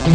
Hey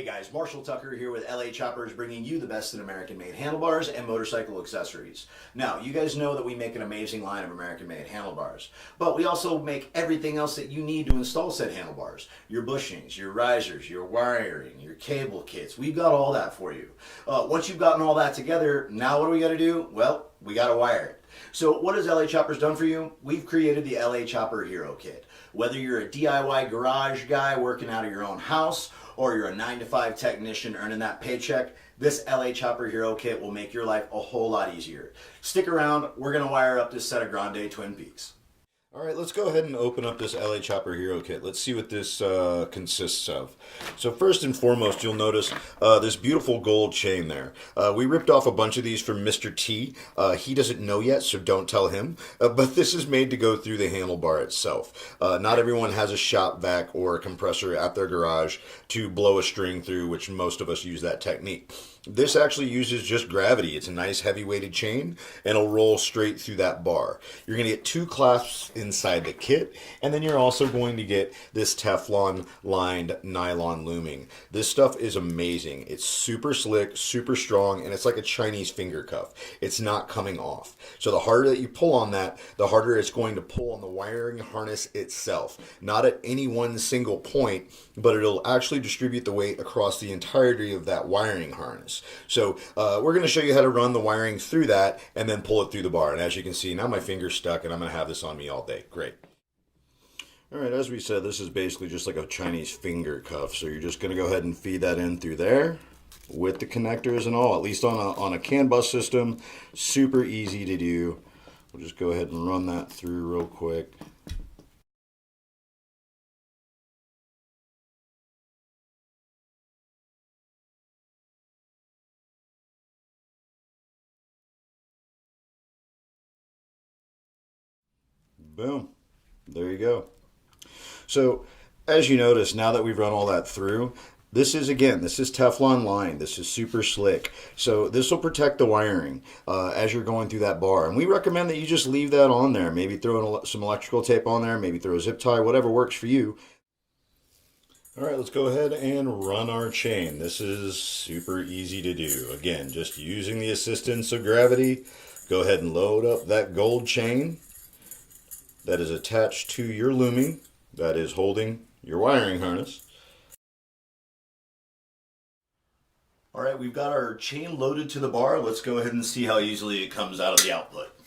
guys, Marshall Tucker here with LA Choppers, bringing you the best in American-made handlebars and motorcycle accessories. Now, you guys know that we make an amazing line of American-made handlebars, but we also make everything else that you need to install said handlebars. Your bushings, your risers, your wiring, your cable kits, we've got all that for you. Once you've gotten all that together, now what do we got to do? Well, we got to wire it. So what has LA Choppers done for you? We've created the LA Chopper Hero Kit. Whether you're a DIY garage guy working out of your own house, or you're a 9-to-5 technician earning that paycheck, this LA Chopper Hero Kit will make your life a whole lot easier. Stick around, we're going to wire up this set of Grande Twin Peaks. Alright, let's go ahead and open up this LA Chopper Hero Kit. Let's see what this consists of. So first and foremost, you'll notice this beautiful gold chain there. We ripped off a bunch of these from Mr. T. He doesn't know yet, so don't tell him. But this is made to go through the handlebar itself. Not everyone has a shop vac or a compressor at their garage to blow a string through, which most of us use that technique. This actually uses just gravity. It's a nice heavy weighted chain and it'll roll straight through that bar. You're going to get 2 clasps inside the kit, and then you're also going to get this Teflon lined nylon looming. This stuff is amazing. It's super slick, super strong, and it's like a Chinese finger cuff. It's not coming off. So the harder that you pull on that, the harder it's going to pull on the wiring harness itself. Not at any one single point, but it'll actually distribute the weight across the entirety of that wiring harness. So we're going to show you how to run the wiring through that and then pull it through the bar. And as you can see, now my finger's stuck and I'm going to have this on me all day. Great. Alright, as we said, this is basically just like a Chinese finger cuff. So you're just going to go ahead and feed that in through there with the connectors and all, at least on a CAN bus system. Super easy to do. We'll just go ahead and run that through real quick. Boom. There you go. So, as you notice, now that we've run all that through, this is Teflon lined. This is super slick. So this will protect the wiring as you're going through that bar. And we recommend that you just leave that on there. Maybe throw some electrical tape on there, maybe throw a zip tie, whatever works for you. Alright, let's go ahead and run our chain. This is super easy to do. Again, just using the assistance of gravity. Go ahead and load up that gold chain that is attached to your looming that is holding your wiring harness. Alright, we've got our chain loaded to the bar. Let's go ahead and see how easily it comes out of the output.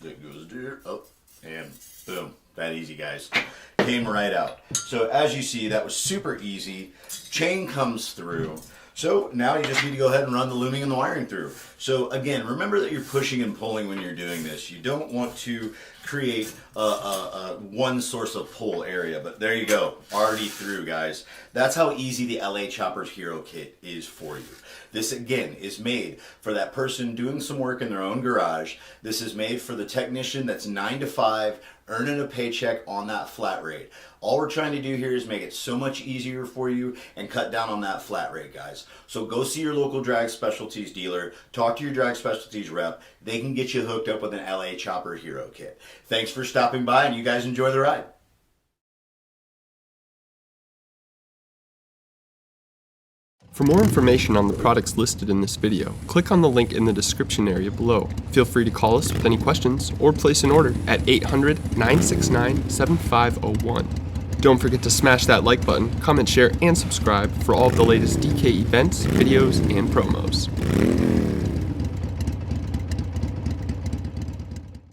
There goes there, up, and boom. That easy, guys. Came right out. So as you see, that was super easy. Chain comes through. So now you just need to go ahead and run the looming and the wiring through. So again, remember that you're pushing and pulling when you're doing this. You don't want to create one source of pull area, but there you go, already through, guys. That's how easy the LA Choppers Hero Kit is for you. This again is made for that person doing some work in their own garage. This is made for the technician that's 9 to 5, earning a paycheck on that flat rate. All we're trying to do here is make it so much easier for you and cut down on that flat rate, guys. So go see your local Drag Specialties dealer, talk to your Drag Specialties rep. They can get you hooked up with an LA Chopper Hero Kit. Thanks for stopping by, and you guys enjoy the ride. For more information on the products listed in this video, click on the link in the description area below. Feel free to call us with any questions or place an order at 800-969-7501. Don't forget to smash that like button, comment, share, and subscribe for all of the latest DK events, videos, and promos.